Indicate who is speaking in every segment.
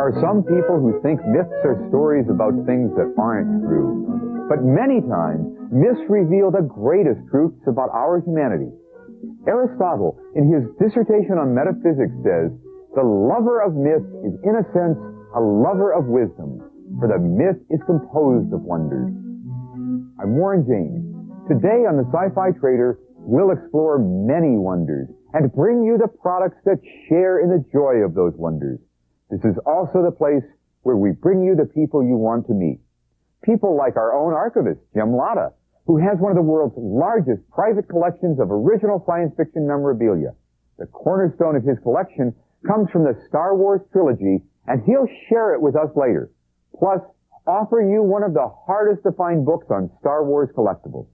Speaker 1: are some people who think myths are stories about things that aren't true. But many times, myths reveal the greatest truths about our humanity. Aristotle, in his dissertation on metaphysics, says, "The lover of myths is, in a sense, a lover of wisdom, for the myth is composed of wonders." I'm Warren James. Today on the Sci-Fi Trader, we'll explore many wonders and bring you the products that share in the joy of those wonders. This is also the place where we bring you the people you want to meet. People like our own archivist, Jim Latta, who has one of the world's largest private collections of original science fiction memorabilia. The cornerstone of his collection comes from the Star Wars trilogy, and he'll share it with us later. Plus, offer you one of the hardest to find books on Star Wars collectibles.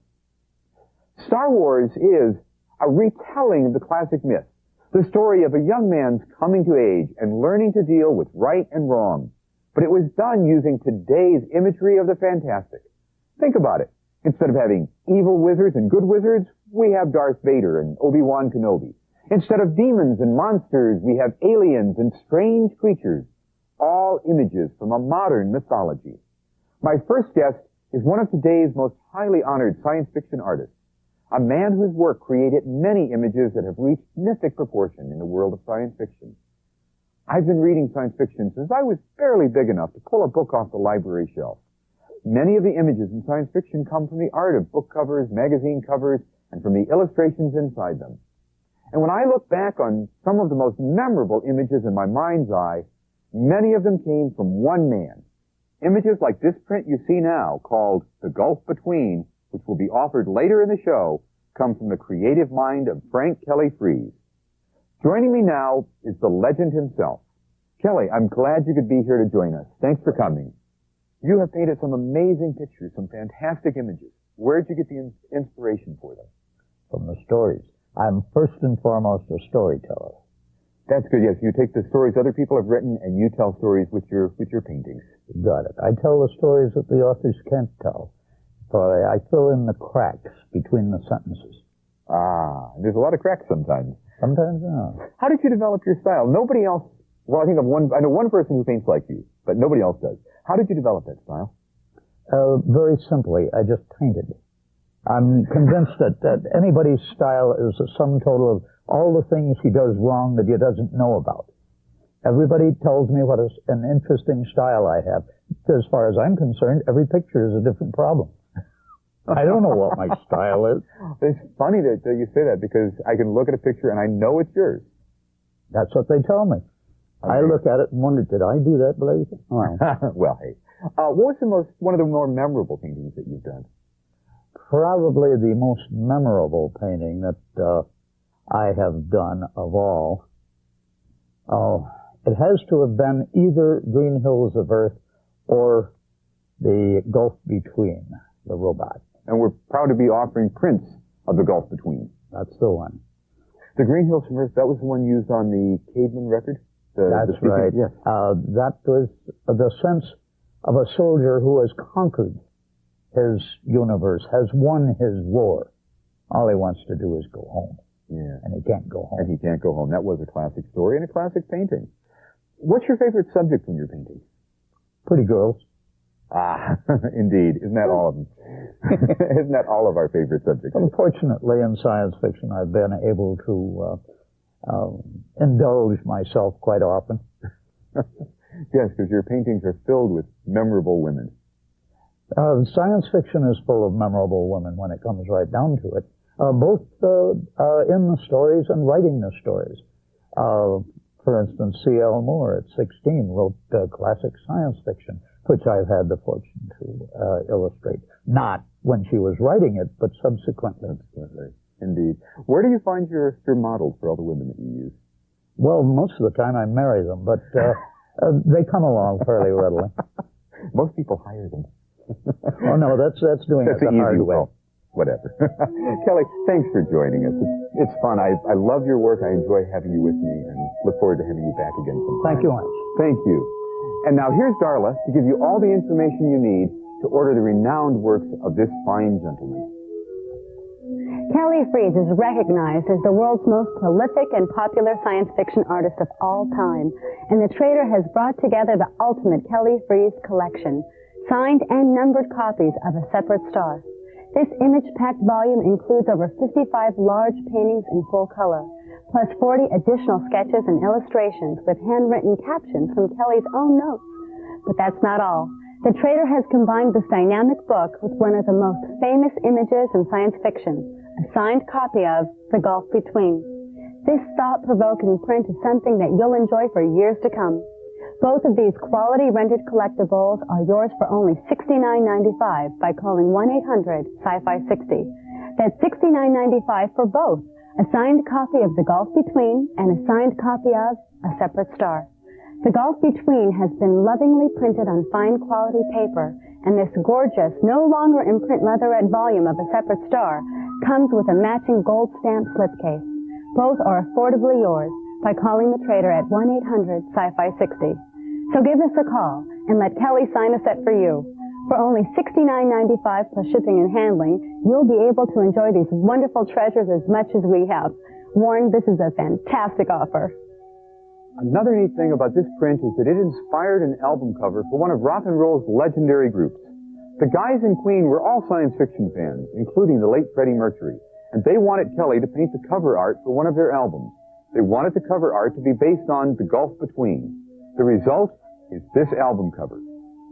Speaker 1: Star Wars is a retelling of the classic myth, the story of a young man's coming to age and learning to deal with right and wrong. But it was done using today's imagery of the fantastic. Think about it. Instead of having evil wizards and good wizards, we have Darth Vader and Obi-Wan Kenobi. Instead of demons and monsters, we have aliens and strange creatures, all images from a modern mythology. My first guest is one of today's most highly honored science fiction artists, a man whose work created many images that have reached mythic proportion in the world of science fiction. I've been reading science fiction since I was barely big enough to pull a book off the library shelf. Many of the images in science fiction come from the art of book covers, magazine covers, and from the illustrations inside them. And when I look back on some of the most memorable images in my mind's eye, many of them came from one man. Images like this print you see now, called The Gulf Between, which will be offered later in the show, come from the creative mind of Frank Kelly Freas. Joining me now is the legend himself. Kelly, I'm glad you could be here to join us. Thanks for coming. You have painted some amazing pictures, some fantastic images. Where'd you get the inspiration for them?
Speaker 2: From the stories. I'm first and foremost a storyteller.
Speaker 1: That's good, yes. You take the stories other people have written and you tell stories with your paintings.
Speaker 2: Got it. I tell the stories that the authors can't tell. So I fill in the cracks between the sentences.
Speaker 1: Ah, there's a lot of cracks sometimes.
Speaker 2: Sometimes, yeah.
Speaker 1: How did you develop your style? Nobody else, well, I know one person who paints like you, but nobody else does. How did you develop that style?
Speaker 2: Very simply, I just painted. I'm convinced that anybody's style is a sum total of all the things he does wrong that he doesn't know about. Everybody tells me what an interesting style I have. As far as I'm concerned, every picture is a different problem. I don't know what my style is.
Speaker 1: It's funny that you say that because I can look at a picture and I know it's yours.
Speaker 2: That's what they tell me. Okay. I look at it and wonder, did I do that, Blaze? Oh.
Speaker 1: Well, hey. What was one of the more memorable paintings that you've done?
Speaker 2: Probably the most memorable painting that I have done of all. It has to have been either Green Hills of Earth or the Gulf Between, the robot.
Speaker 1: And we're proud to be offering prints of the Gulf Between.
Speaker 2: That's the one.
Speaker 1: The Green Hills from Earth, that was the one used on the Caveman record?
Speaker 2: That's right.
Speaker 1: Yes.
Speaker 2: That was the sense of a soldier who has conquered his universe, has won his war. All he wants to do is go home.
Speaker 1: Yeah.
Speaker 2: And he can't go home.
Speaker 1: And he can't go home. That was a classic story and a classic painting. What's your favorite subject when you're painting?
Speaker 2: Pretty girls.
Speaker 1: Ah, indeed. Isn't that all of them? Isn't that all of our favorite subjects?
Speaker 2: Unfortunately, in science fiction, I've been able to indulge myself quite often.
Speaker 1: Yes, because your paintings are filled with memorable women.
Speaker 2: Science fiction is full of memorable women when it comes right down to it, both in the stories and writing the stories. For instance, C.L. Moore at 16 wrote classic science fiction, which I've had the fortune to illustrate. Not when she was writing it, but subsequently.
Speaker 1: Indeed. Where do you find your models for all the women that you use?
Speaker 2: Well, most of the time I marry them, but they come along fairly readily.
Speaker 1: Most people hire them.
Speaker 2: Oh, no, that's doing it the hard way.
Speaker 1: Well, whatever. Kelly, thanks for joining us. It's fun. I love your work. I enjoy having you with me and look forward to having you back again sometime.
Speaker 2: Thank you much.
Speaker 1: Thank you. And now here's Darla to give you all the information you need to order the renowned works of this fine gentleman.
Speaker 3: Kelly Freas is recognized as the world's most prolific and popular science fiction artist of all time, and the Trader has brought together the ultimate Kelly Freas collection, signed and numbered copies of A Separate Star. This image-packed volume includes over 55 large paintings in full color, plus 40 additional sketches and illustrations with handwritten captions from Kelly's own notes. But that's not all. The Trader has combined this dynamic book with one of the most famous images in science fiction, a signed copy of The Gulf Between. This thought-provoking print is something that you'll enjoy for years to come. Both of these quality rendered collectibles are yours for only $69.95 by calling 1-800-Sci-Fi-60. That's $69.95 for both, a signed copy of The Gulf Between and a signed copy of A Separate Star. The Gulf Between has been lovingly printed on fine quality paper, and this gorgeous, no longer in print leatherette volume of A Separate Star comes with a matching gold stamp slipcase. Both are affordably yours by calling the Trader at 1-800-Sci-Fi-60. So give us a call and let Kelly sign a set for you. For only $69.95 plus shipping and handling, you'll be able to enjoy these wonderful treasures as much as we have. Warren, this is a fantastic offer.
Speaker 1: Another neat thing about this print is that it inspired an album cover for one of rock and roll's legendary groups. The guys in Queen were all science fiction fans, including the late Freddie Mercury, and they wanted Kelly to paint the cover art for one of their albums. They wanted the cover art to be based on The Gulf Between. The result is this album cover.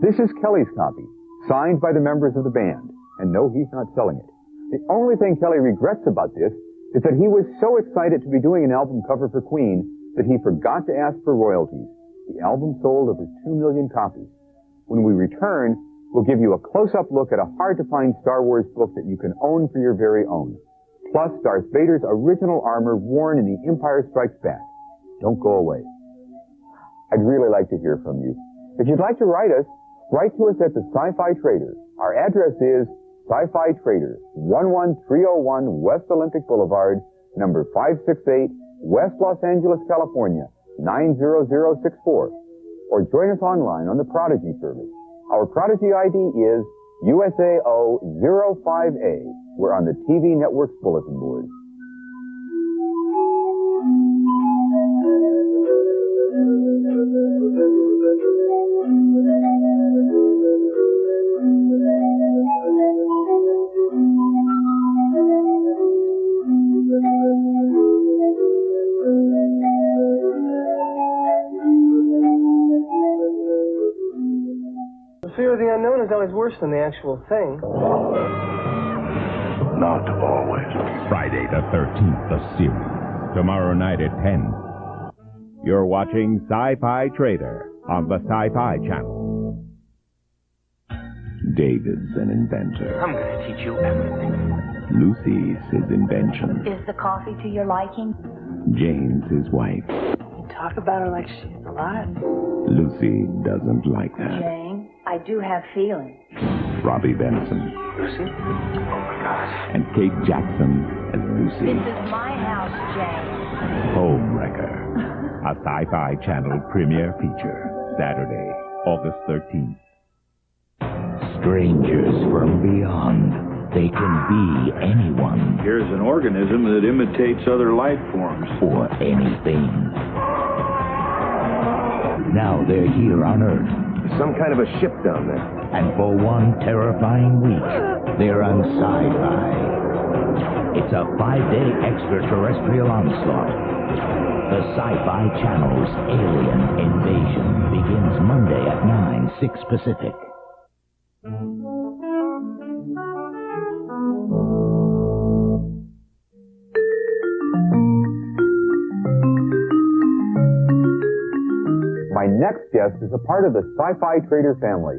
Speaker 1: This is Kelly's copy, signed by the members of the band, and no, he's not selling it. The only thing Kelly regrets about this is that he was so excited to be doing an album cover for Queen that he forgot to ask for royalties. The album sold over 2 million copies. When we return, we'll give you a close-up look at a hard-to-find Star Wars book that you can own for your very own. Plus, Darth Vader's original armor worn in The Empire Strikes Back. Don't go away. I'd really like to hear from you. If you'd like to write us, write to us at the Sci-Fi Trader. Our address is Sci-Fi Trader, 11301 West Olympic Boulevard, number 568, West Los Angeles, California, 90064. Or join us online on the Prodigy service. Our Prodigy ID is USAO05A. We're on the TV network's bulletin board.
Speaker 4: The fear of the unknown is always worse than the actual thing.
Speaker 5: Not always.
Speaker 6: Friday the 13th, the series. Tomorrow night at 10. You're watching Sci-Fi Trader on the Sci-Fi Channel. David's an inventor.
Speaker 7: I'm going to teach you everything.
Speaker 6: Lucy's his invention.
Speaker 8: Is the coffee to your liking?
Speaker 6: Jane's his wife.
Speaker 7: You talk about her like she's alive.
Speaker 6: Lucy doesn't like that.
Speaker 8: Jane, I do have feelings.
Speaker 6: Robbie Benson.
Speaker 7: Lucy? Oh, my gosh.
Speaker 6: And Kate Jackson as Lucy.
Speaker 8: This is my house, Jane.
Speaker 6: Homewrecker. A Sci-Fi Channel premiere feature. Saturday, August 13th.
Speaker 9: Strangers from beyond. They can be anyone.
Speaker 5: Here's an organism that imitates other life forms.
Speaker 9: Or anything. Now they're here on Earth.
Speaker 5: Some kind of a ship down there.
Speaker 9: And for one terrifying week, they're on Sci-Fi. It's a 5-day extraterrestrial onslaught. The Sci-Fi Channel's Alien Invasion begins Monday at 9, 6 Pacific.
Speaker 1: My next guest is a part of the Sci-Fi Trader family,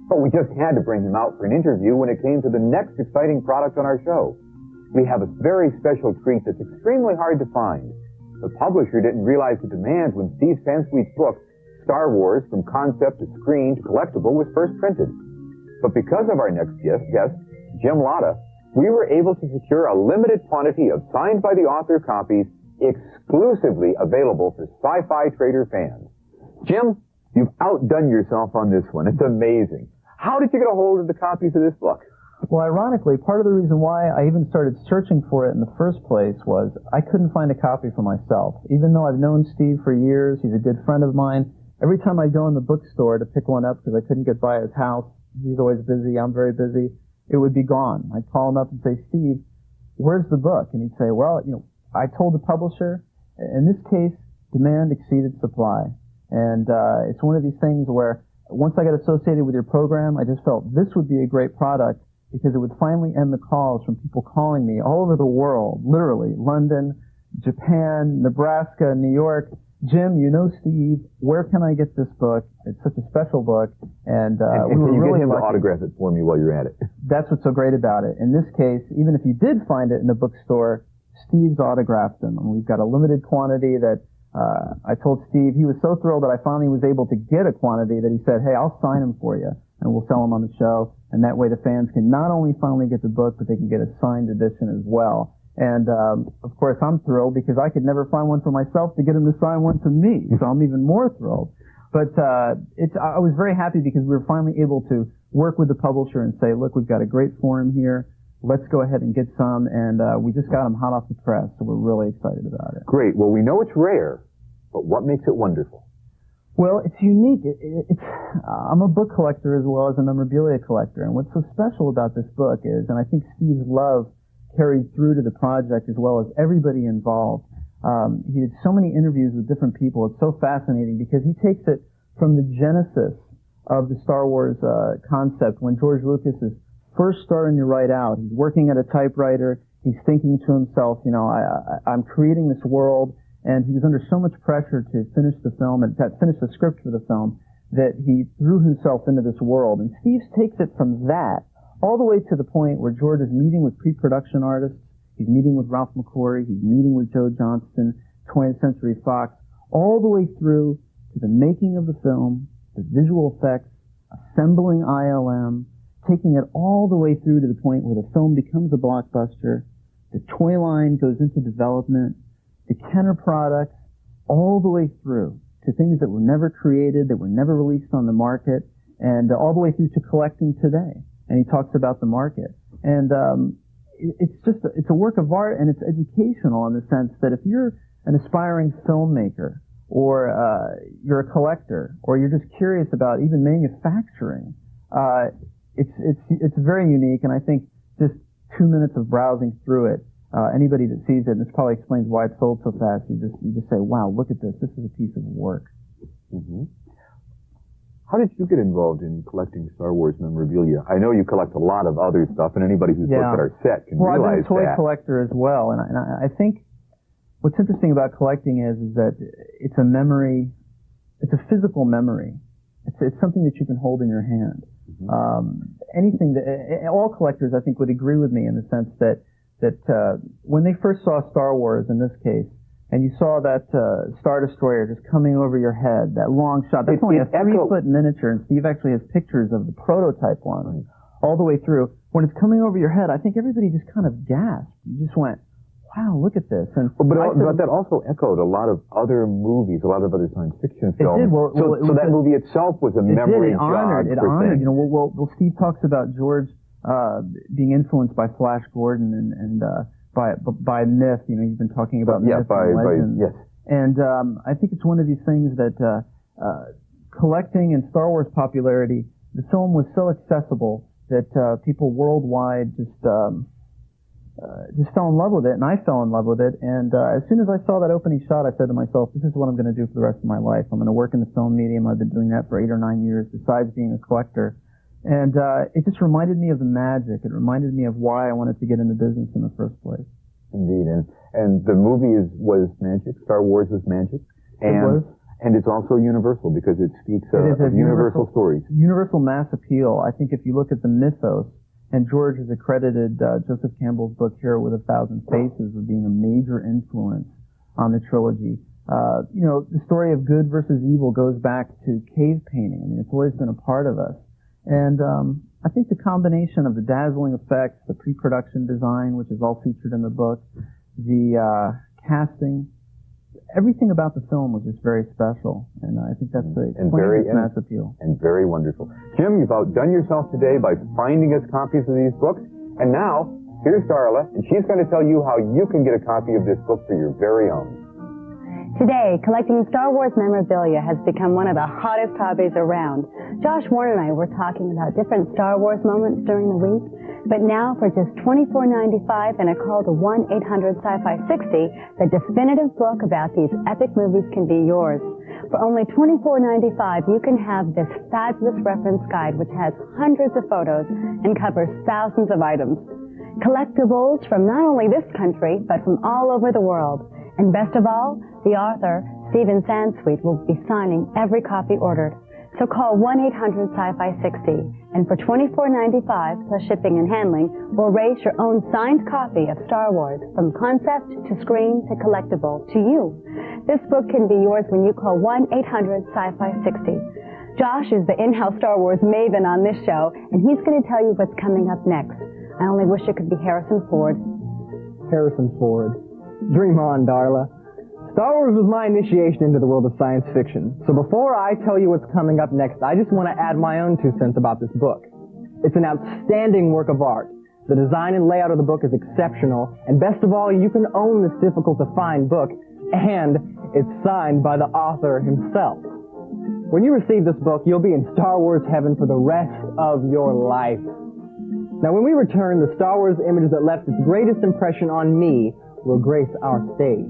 Speaker 1: but we just had to bring him out for an interview when it came to the next exciting product on our show. We have a very special treat that's extremely hard to find. The publisher didn't realize the demand when Steve Sansweet's book, Star Wars, From Concept to Screen to Collectible, was first printed. But because of our next guest, Jim Latta, we were able to secure a limited quantity of signed-by-the-author copies exclusively available for Sci-Fi Trader fans. Jim, you've outdone yourself on this one. It's amazing. How did you get a hold of the copies of this book?
Speaker 10: Well, ironically, part of the reason why I even started searching for it in the first place was I couldn't find a copy for myself. Even though I've known Steve for years, he's a good friend of mine, every time I go in the bookstore to pick one up because I couldn't get by his house, he's always busy, I'm very busy, it would be gone. I'd call him up and say, Steve, where's the book? And he'd say, well, I told the publisher, in this case, demand exceeded supply. And it's one of these things where once I got associated with your program, I just felt this would be a great product because it would finally end the calls from people calling me all over the world, literally, London, Japan, Nebraska, New York. Jim, you know Steve, where can I get this book? It's such a special book. And we were
Speaker 1: can you
Speaker 10: really
Speaker 1: get him
Speaker 10: lucky.
Speaker 1: to autograph it for me while you're at it?
Speaker 10: That's what's so great about it. In this case, even if you did find it in a bookstore, Steve's autographed them. And we've got a limited quantity that I told Steve, he was so thrilled that I finally was able to get a quantity that he said, hey, I'll sign them for you, and we'll sell them on the show. And that way the fans can not only finally get the book, but they can get a signed edition as well. And of course, I'm thrilled because I could never find one for myself to get him to sign one to me. So I'm even more thrilled. But I was very happy because we were finally able to work with the publisher and say, look, we've got a great forum here. Let's go ahead and get some. And we just got them hot off the press, so we're really excited about it.
Speaker 1: Great. Well, we know it's rare, but what makes it wonderful?
Speaker 10: Well, it's unique. I'm a book collector as well as a memorabilia collector. And what's so special about this book is, and I think Steve's love carried through to the project as well as everybody involved. He did so many interviews with different people. It's so fascinating because he takes it from the genesis of the Star Wars concept when George Lucas is first starting to write out. He's working at a typewriter. He's thinking to himself, I'm creating this world. And he was under so much pressure to finish the film and finish the script for the film that he threw himself into this world. And Steve takes it from that all the way to the point where George is meeting with pre-production artists. He's meeting with Ralph McQuarrie. He's meeting with Joe Johnston, 20th Century Fox, all the way through to the making of the film, the visual effects, assembling ILM, taking it all the way through to the point where the film becomes a blockbuster, the toy line goes into development, the Kenner products, all the way through to things that were never created, that were never released on the market, and all the way through to collecting today. And he talks about the market. And it's a work of art, and it's educational in the sense that if you're an aspiring filmmaker, or you're a collector, or you're just curious about even manufacturing, it's very unique. And I think just 2 minutes of browsing through it, anybody that sees it, and this probably explains why it sold so fast, you just say, wow, look at this. This is a piece of work.
Speaker 1: Mm-hmm. How did you get involved in collecting Star Wars memorabilia? I know you collect a lot of other stuff, and anybody who's looked at our set can realize that.
Speaker 10: Well, I've been a toy collector as well, and I think what's interesting about collecting is that it's a memory, it's a physical memory. It's something that you can hold in your hand. Mm-hmm. All collectors, I think, would agree with me in the sense that when they first saw Star Wars, in this case, and you saw that Star Destroyer just coming over your head, that long shot, that's only a 3-foot miniature, and Steve actually has pictures of the prototype one all the way through. When it's coming over your head, I think everybody just kind of gasped. You just went, wow, look at this. And
Speaker 1: but that also echoed a lot of other movies, a lot of other science fiction films.
Speaker 10: It did.
Speaker 1: So that movie itself was a memory jog.
Speaker 10: It honored. Well, Steve talks about George being influenced by Flash Gordon and by myth. He's been talking about myth and legend.
Speaker 1: Yes.
Speaker 10: And I think it's one of these things that collecting and Star Wars popularity, the film was so accessible that people worldwide just fell in love with it, and I fell in love with it. And as soon as I saw that opening shot, I said to myself, this is what I'm going to do for the rest of my life. I'm going to work in the film medium. I've been doing that for 8 or 9 years, besides being a collector. And it just reminded me of the magic. It reminded me of why I wanted to get in the business in the first place.
Speaker 1: Indeed. And the movie was magic. Star Wars was magic.
Speaker 10: It was.
Speaker 1: And it's also universal because it speaks of universal stories.
Speaker 10: Universal mass appeal. I think if you look at the mythos, and George has accredited Joseph Campbell's book, Hero with 1,000 Faces, of being a major influence on the trilogy. The story of good versus evil goes back to cave painting. I mean, it's always been a part of us. And I think the combination of the dazzling effects, the pre-production design, which is all featured in the book, the casting, everything about the film was just very special, and I think that's the mass appeal.
Speaker 1: And very wonderful. Jim, you've outdone yourself today by finding us copies of these books, and now, here's Darla, and she's going to tell you how you can get a copy of this book for your very own.
Speaker 3: Today, collecting Star Wars memorabilia has become one of the hottest hobbies around. Josh Warren and I were talking about different Star Wars moments during the week, but now for just $24.95 and a call to 1-800-Sci-Fi-60, the definitive book about these epic movies can be yours. For only $24.95, you can have this fabulous reference guide which has hundreds of photos and covers thousands of items. Collectibles from not only this country, but from all over the world. And best of all, the author, Stephen Sansweet, will be signing every copy ordered. So call 1-800-Sci-Fi-60, and for $24.95 plus shipping and handling, we'll raise your own signed copy of Star Wars from concept to screen to collectible to you. This book can be yours when you call 1-800-Sci-Fi-60. Josh is the in-house Star Wars maven on this show, and he's going to tell you what's coming up next. I only wish it could be Harrison Ford.
Speaker 4: Harrison Ford. Dream on, Darla. Star Wars was my initiation into the world of science fiction. So before I tell you what's coming up next, I just want to add my own 2 cents about this book. It's an outstanding work of art. The design and layout of the book is exceptional, and best of all, you can own this difficult-to-find book, and it's signed by the author himself. When you receive this book, you'll be in Star Wars heaven for the rest of your life. Now, when we return, the Star Wars image that left its greatest impression on me will grace our stage.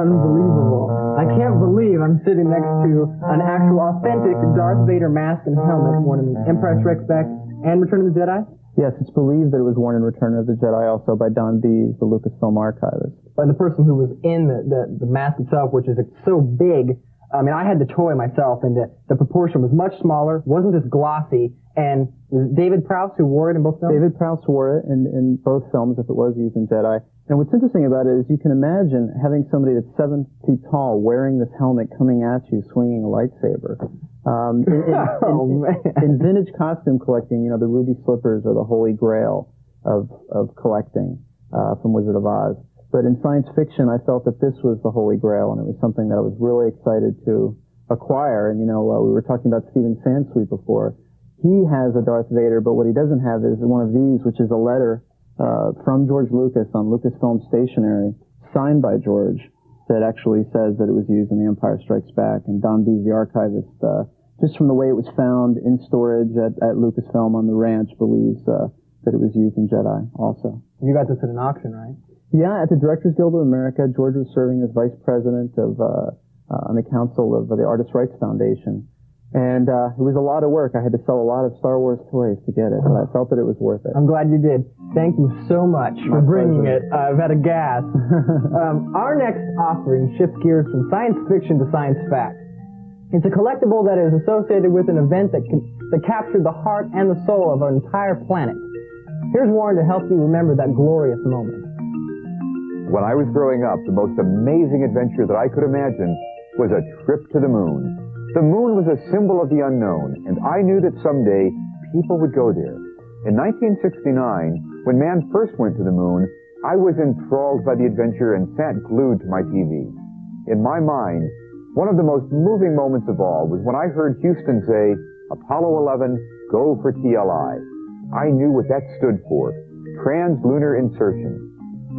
Speaker 4: Unbelievable. I can't believe I'm sitting next to an actual authentic Darth Vader mask and helmet worn in Empire Strikes Back and Return of the Jedi?
Speaker 10: Yes, it's believed that it was worn in Return of the Jedi also by Don Bees, the Lucasfilm archivist.
Speaker 4: By the person who was in the mask itself, which is so big. I mean, I had the toy myself, and the proportion was much smaller, wasn't as glossy, and was it David Prowse who wore it in both films?
Speaker 10: David Prowse wore it in both films if it was used in Jedi. And what's interesting about it is you can imagine having somebody that's 7 feet tall wearing this helmet coming at you swinging a lightsaber. In vintage costume collecting, the ruby slippers are the holy grail of collecting from Wizard of Oz. But in science fiction, I felt that this was the holy grail, and it was something that I was really excited to acquire. And, we were talking about Stephen Sansweet before. He has a Darth Vader, but what he doesn't have is one of these, which is a letter from George Lucas on Lucasfilm stationery, signed by George, that actually says that it was used in The Empire Strikes Back. And Don Bees, the archivist, just from the way it was found in storage at Lucasfilm on the ranch, believes that it was used in Jedi also.
Speaker 4: You got this at an auction, right?
Speaker 10: Yeah, at the Directors Guild of America. George was serving as vice president of on the council of the Artists' Rights Foundation. And it was a lot of work. I had to sell a lot of Star Wars toys to get it, but I felt that it was worth it.
Speaker 4: I'm glad you did. Thank you so much for bringing it. I've had a gas. Our next offering shifts gears from science fiction to science fact. It's a collectible that is associated with an event that captured the heart and the soul of our entire planet. Here's Warren to help you remember that glorious moment.
Speaker 1: When I was growing up, the most amazing adventure that I could imagine was a trip to the moon. The moon was a symbol of the unknown, and I knew that someday people would go there. In 1969, when man first went to the moon, I was enthralled by the adventure and sat glued to my TV. In my mind, one of the most moving moments of all was when I heard Houston say, "Apollo 11, go for TLI." I knew what that stood for, Trans-Lunar Insertion.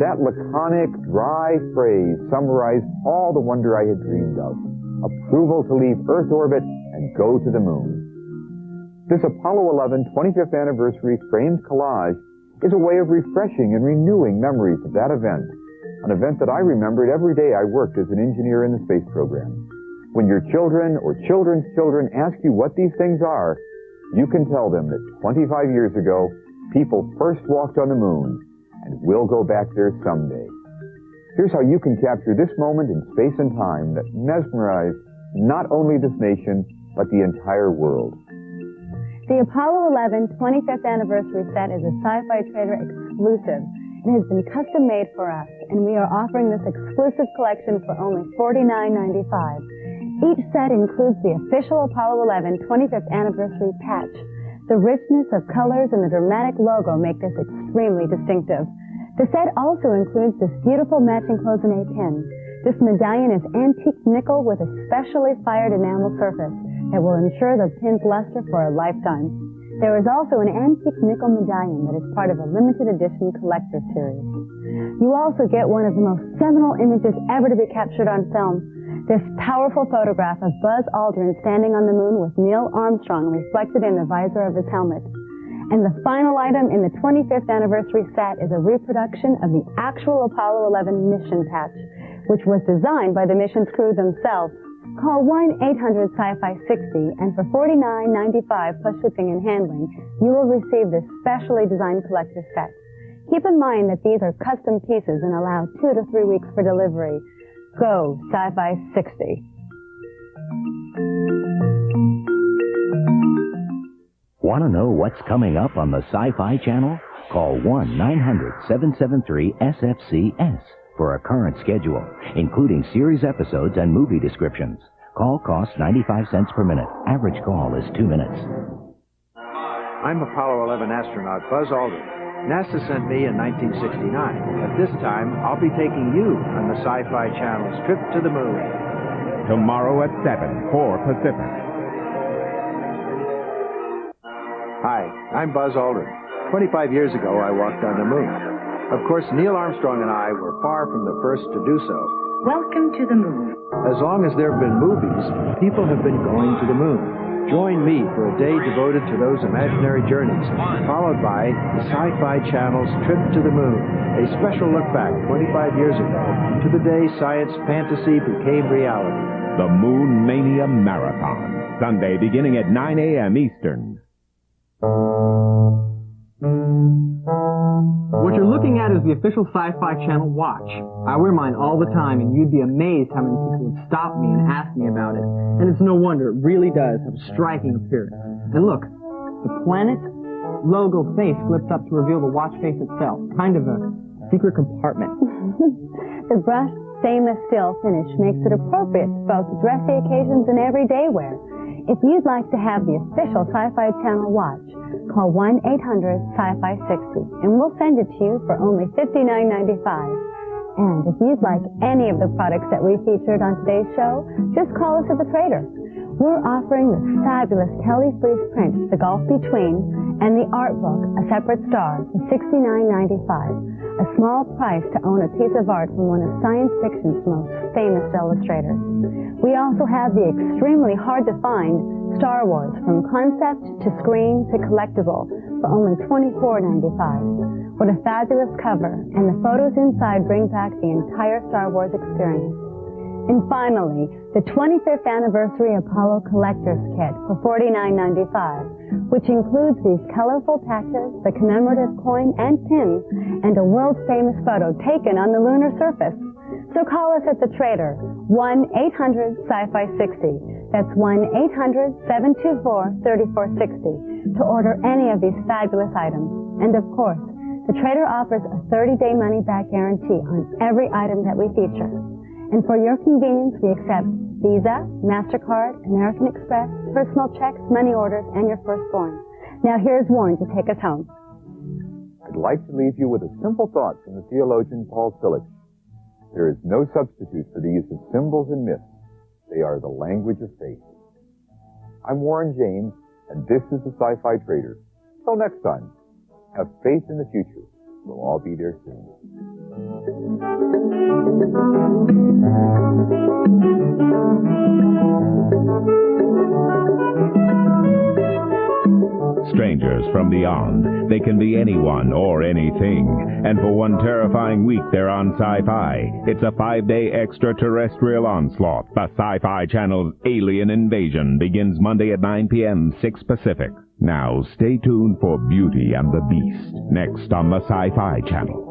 Speaker 1: That laconic, dry phrase summarized all the wonder I had dreamed of. Approval to leave Earth orbit and go to the moon. This Apollo 11 25th anniversary framed collage is a way of refreshing and renewing memories of that event, an event that I remembered every day I worked as an engineer in the space program. When your children or children's children ask you what these things are, you can tell them that 25 years ago, people first walked on the moon, and we'll go back there someday. Here's how you can capture this moment in space and time that mesmerized not only this nation, but the entire world.
Speaker 3: The Apollo 11 25th anniversary set is a Sci-Fi Trader exclusive. It has been custom made for us, and we are offering this exclusive collection for only $49.95. Each set includes the official Apollo 11 25th anniversary patch. The richness of colors and the dramatic logo make this extremely distinctive. The set also includes this beautiful matching cloisonne pin. This medallion is antique nickel with a specially fired enamel surface that will ensure the pin's luster for a lifetime. There is also an antique nickel medallion that is part of a limited edition collector series. You also get one of the most seminal images ever to be captured on film. This powerful photograph of Buzz Aldrin standing on the moon with Neil Armstrong reflected in the visor of his helmet. And the final item in the 25th anniversary set is a reproduction of the actual Apollo 11 mission patch, which was designed by the mission's crew themselves. Call 1-800-SCI-FI-60, and for $49.95 plus shipping and handling, you will receive this specially designed collector set. Keep in mind that these are custom pieces and allow 2 to 3 weeks for delivery. Go Sci-Fi 60.
Speaker 9: Want to know what's coming up on the Sci-Fi Channel? Call 1-900-773-SFCS for a current schedule, including series episodes and movie descriptions. Call costs 95 cents per minute. Average call is 2 minutes.
Speaker 11: I'm Apollo 11 astronaut Buzz Aldrin. NASA sent me in 1969. At this time, I'll be taking you on the Sci-Fi Channel's trip to the moon.
Speaker 6: Tomorrow at 7, 4 Pacific.
Speaker 11: Hi, I'm Buzz Aldrin. 25 years ago, I walked on the moon. Of course, Neil Armstrong and I were far from the first to do so.
Speaker 8: Welcome to the moon.
Speaker 11: As long as there have been movies, people have been going to the moon. Join me for a day devoted to those imaginary journeys, followed by the Sci-Fi Channel's Trip to the Moon, a special look back 25 years ago to the day science fantasy became reality.
Speaker 6: The Moon Mania Marathon, Sunday beginning at 9 a.m. Eastern.
Speaker 4: What you're looking at is the official Sci-Fi Channel watch. I wear mine all the time, and you'd be amazed how many people would stop me and ask me about it. And it's no wonder, it really does have a striking appearance. And look, the planet logo face flips up to reveal the watch face itself. Kind of a secret compartment.
Speaker 3: The brushed stainless steel finish makes it appropriate for both dressy occasions and everyday wear. If you'd like to have the official Sci-Fi Channel watch, call 1-800-SCI-FI-60 and we'll send it to you for only $59.95. And if you'd like any of the products that we featured on today's show, just call us at the Trader. We're offering the fabulous Kelly Freas print, The Gulf Between, and the art book, A Separate Star, for $69.95. A small price to own a piece of art from one of science fiction's most famous illustrators. We also have the extremely hard-to-find Star Wars, from concept to screen to collectible, for only $24.95. What a fabulous cover, and the photos inside bring back the entire Star Wars experience. And finally, the 25th Anniversary Apollo Collector's Kit for $49.95, which includes these colorful patches, the commemorative coin and pin, and a world-famous photo taken on the lunar surface. So call us at the Trader, 1-800-SCI-FI-60. That's 1-800-724-3460 to order any of these fabulous items. And of course, the Trader offers a 30-day money-back guarantee on every item that we feature. And for your convenience, we accept Visa, MasterCard, American Express, personal checks, money orders, and your firstborn. Now here's Warren to take us home.
Speaker 1: I'd like to leave you with a simple thought from the theologian Paul Tillich. There is no substitute for the use of symbols and myths. They are the language of faith. I'm Warren James, and this is the Sci-Fi Trader. Till next time, have faith in the future. We'll all be there soon.
Speaker 6: Strangers from beyond. They can be anyone or anything. And for one terrifying week, they're on Sci-Fi. It's a 5-day extraterrestrial onslaught. The Sci-Fi Channel's Alien Invasion begins Monday at 9 p.m., 6 Pacific. Now, stay tuned for Beauty and the Beast, next on the Sci-Fi Channel.